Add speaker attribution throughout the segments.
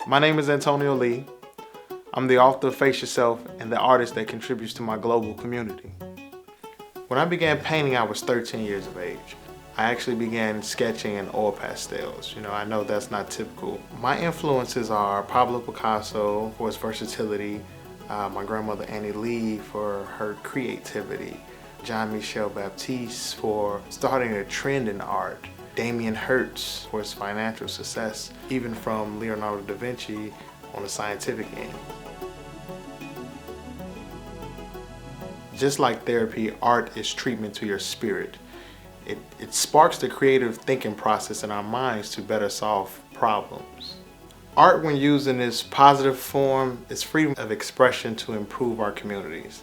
Speaker 1: My name is Antonio Lee. I'm the author of Face Yourself and the artist that contributes to my global community. When I began painting, I was 13 years of age. I actually began sketching in oil pastels. I know that's not typical. My influences are Pablo Picasso for his versatility, my grandmother Annie Lee for her creativity, Jean-Michel Baptiste for starting a trend in art, Damien Hirst for his financial success, even from Leonardo da Vinci on the scientific end. Just like therapy, art is treatment to your spirit. It sparks the creative thinking process in our minds to better solve problems. Art, when used in its positive form, is freedom of expression to improve our communities.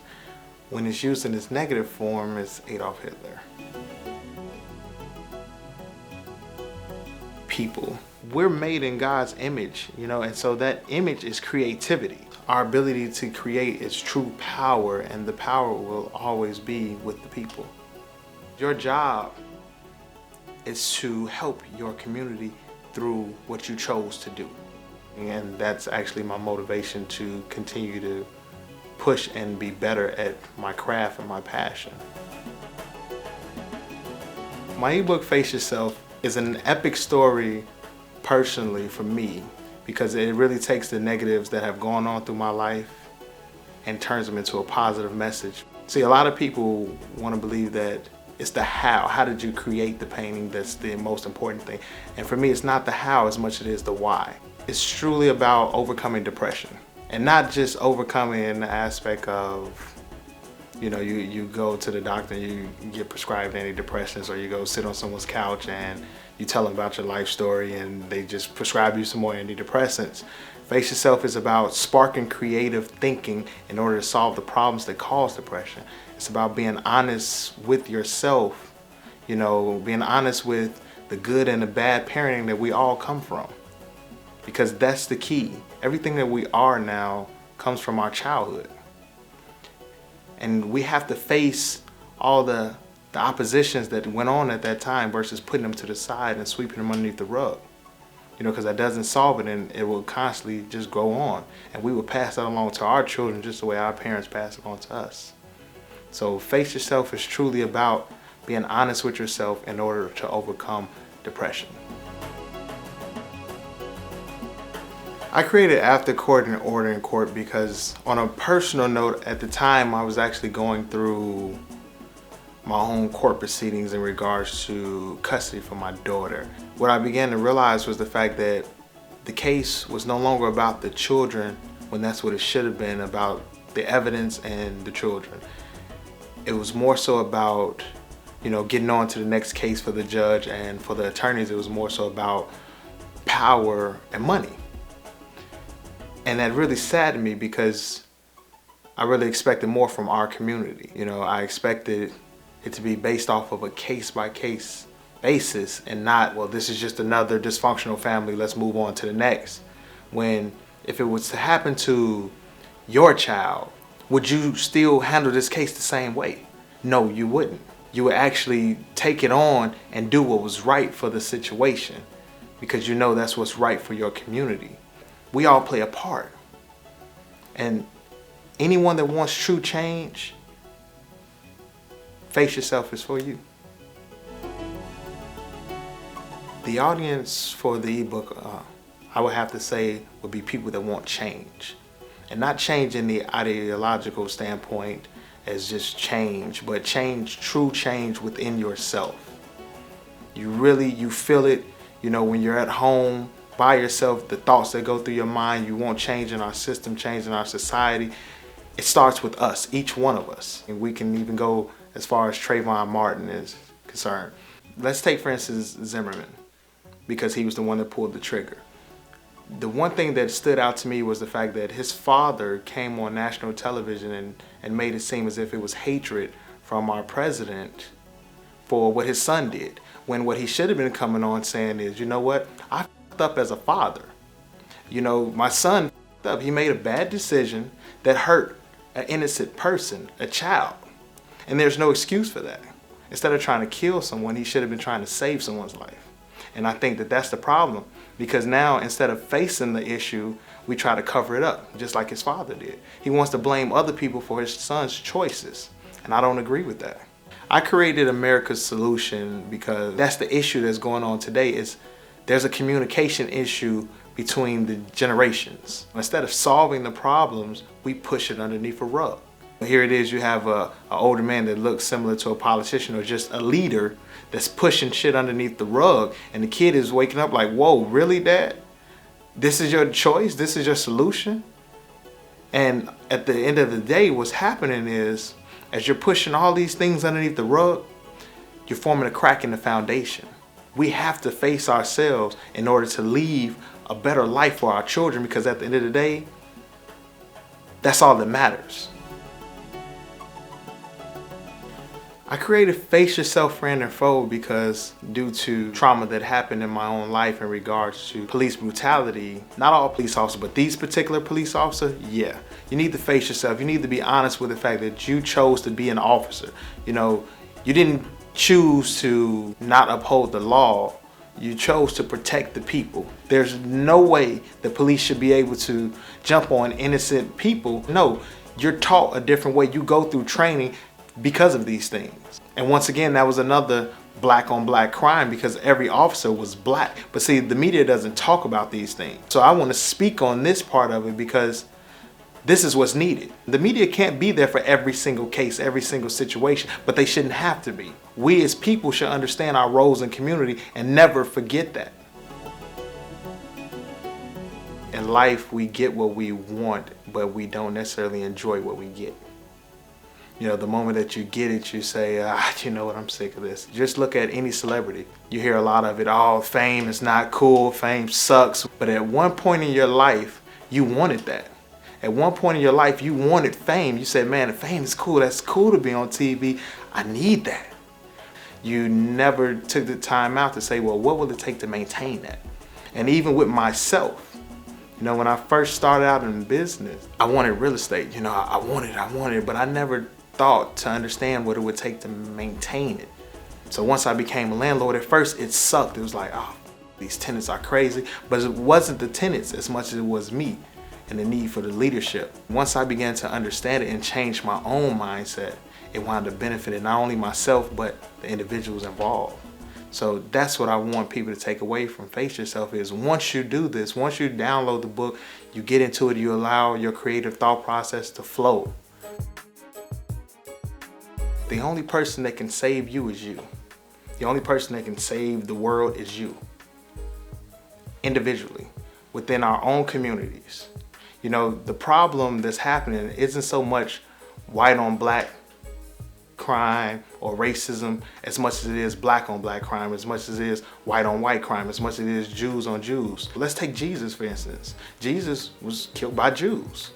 Speaker 1: When it's used in its negative form, it's Adolf Hitler. People. We're made in God's image, and so that image is creativity. Our ability to create is true power, and the power will always be with the people. Your job is to help your community through what you chose to do. And that's actually my motivation to continue to push and be better at my craft and my passion. My ebook, Face Yourself, is an epic story personally for me because it really takes the negatives that have gone on through my life and turns them into a positive message. See, a lot of people want to believe that it's the how. How did you create the painting that's the most important thing? And for me, it's not the how as much as it is the why. It's truly about overcoming depression. And not just overcoming in the aspect of, you go to the doctor and you get prescribed antidepressants, or you go sit on someone's couch and you tell them about your life story and they just prescribe you some more antidepressants. Face Yourself is about sparking creative thinking in order to solve the problems that cause depression. It's about being honest with yourself, being honest with the good and the bad parenting that we all come from. Because that's the key. Everything that we are now comes from our childhood. And we have to face all the oppositions that went on at that time versus putting them to the side and sweeping them underneath the rug. Because that doesn't solve it, and it will constantly just go on. And we will pass that along to our children just the way our parents pass it on to us. So Face Yourself is truly about being honest with yourself in order to overcome depression. I created After Court and Order in Court because, on a personal note, at the time I was actually going through my own court proceedings in regards to custody for my daughter. What I began to realize was the fact that the case was no longer about the children when that's what it should have been, about the evidence and the children. It was more so about, getting on to the next case for the judge, and for the attorneys it was more so about power and money. And that really saddened me because I really expected more from our community. I expected it to be based off of a case-by-case basis and not, well, this is just another dysfunctional family, let's move on to the next. When if it was to happen to your child, would you still handle this case the same way? No, you wouldn't. You would actually take it on and do what was right for the situation because that's what's right for your community. We all play a part. And anyone that wants true change, Face Yourself is for you. The audience for the ebook, I would have to say, would be people that want change. And not change in the ideological standpoint as just change, but true change within yourself. You feel it, when you're at home by yourself, the thoughts that go through your mind, you want change in our system, change in our society. It starts with us, each one of us. And we can even go as far as Trayvon Martin is concerned. Let's take, for instance, Zimmerman, because he was the one that pulled the trigger. The one thing that stood out to me was the fact that his father came on national television and made it seem as if it was hatred from our president for what his son did. When what he should have been coming on saying is, I f***ed up as a father. My son f***ed up. He made a bad decision that hurt an innocent person, a child. And there's no excuse for that. Instead of trying to kill someone, he should have been trying to save someone's life. And I think that that's the problem. Because now, instead of facing the issue, we try to cover it up, just like his father did. He wants to blame other people for his son's choices, and I don't agree with that. I created America's Solution because that's the issue that's going on today. Is there's a communication issue between the generations. Instead of solving the problems, we push it underneath a rug. Here it is, you have an older man that looks similar to a politician or just a leader that's pushing shit underneath the rug, and the kid is waking up like, whoa, really, Dad? This is your choice? This is your solution? And at the end of the day, what's happening is, as you're pushing all these things underneath the rug, you're forming a crack in the foundation. We have to face ourselves in order to leave a better life for our children, because at the end of the day, that's all that matters. I created Face Yourself, Friend and Foe because due to trauma that happened in my own life in regards to police brutality, not all police officers, but these particular police officers, yeah. You need to face yourself. You need to be honest with the fact that you chose to be an officer. You know, you didn't choose to not uphold the law. You chose to protect the people. There's no way the police should be able to jump on innocent people. No, you're taught a different way. You go through training because of these things. And once again, that was another black on black crime because every officer was black. But see, the media doesn't talk about these things. So I want to speak on this part of it because this is what's needed. The media can't be there for every single case, every single situation, but they shouldn't have to be. We as people should understand our roles in community and never forget that. In life, we get what we want, but we don't necessarily enjoy what we get. You know, the moment that you get it, you say, you know what, I'm sick of this. Just look at any celebrity. You hear a lot of it, oh, fame is not cool, fame sucks. But at one point in your life, you wanted that. At one point in your life, you wanted fame. You said, man, fame is cool. That's cool to be on TV. I need that. You never took the time out to say, well, what will it take to maintain that? And even with myself, you know, when I first started out in business, I wanted real estate. You know, I wanted it, but I never thought to understand what it would take to maintain it. So once I became a landlord, at first it sucked. It was like, oh, these tenants are crazy. But it wasn't the tenants as much as it was me and the need for the leadership. Once I began to understand it and change my own mindset, it wound up benefiting not only myself, but the individuals involved. So that's what I want people to take away from Face Yourself is once you do this, once you download the book, you get into it, you allow your creative thought process to flow. The only person that can save you is you. The only person that can save the world is you. Individually, within our own communities. You know, the problem that's happening isn't so much white on black crime or racism as much as it is black on black crime, as much as it is white on white crime, as much as it is Jews on Jews. Let's take Jesus, for instance. Jesus was killed by Jews.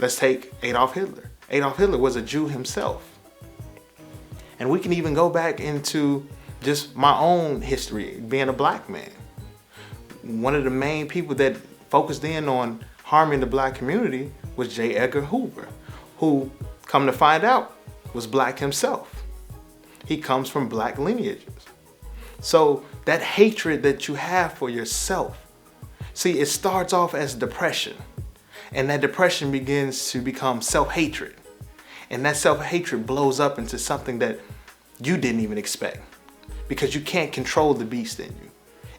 Speaker 1: Let's take Adolf Hitler. Adolf Hitler was a Jew himself. And we can even go back into just my own history, being a black man. One of the main people that focused in on harming the black community was J. Edgar Hoover, who, come to find out, was black himself. He comes from black lineages. So that hatred that you have for yourself, see, it starts off as depression. And that depression begins to become self-hatred. And that self-hatred blows up into something that you didn't even expect. Because you can't control the beast in you.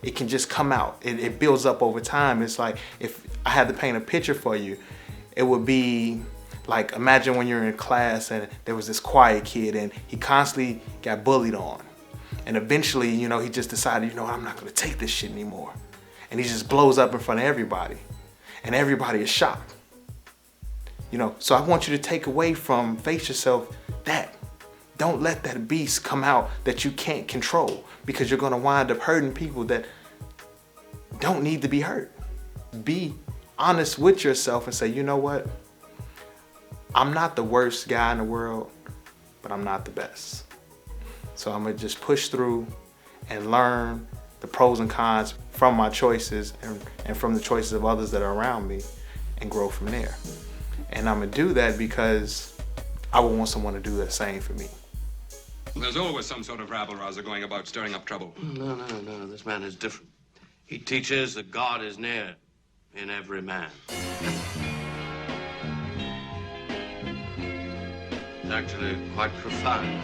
Speaker 1: It can just come out. It builds up over time. It's like, if I had to paint a picture for you, it would be like, imagine when you're in class and there was this quiet kid and he constantly got bullied on. And eventually, you know, he just decided, you know, I'm not gonna take this shit anymore. And he just blows up in front of everybody. And everybody is shocked. You know, so I want you to take away from Face Yourself that. Don't let that beast come out that you can't control, because you're gonna wind up hurting people that don't need to be hurt. Be honest with yourself and say, you know what? I'm not the worst guy in the world, but I'm not the best. So I'm gonna just push through and learn the pros and cons from my choices and from the choices of others that are around me and grow from there. And I'm gonna do that because I would want someone to do the same for me.
Speaker 2: There's always some sort of rabble-rouser going about stirring up trouble.
Speaker 3: No. This man is different.
Speaker 2: He teaches that God is near in every man. It's actually quite profound.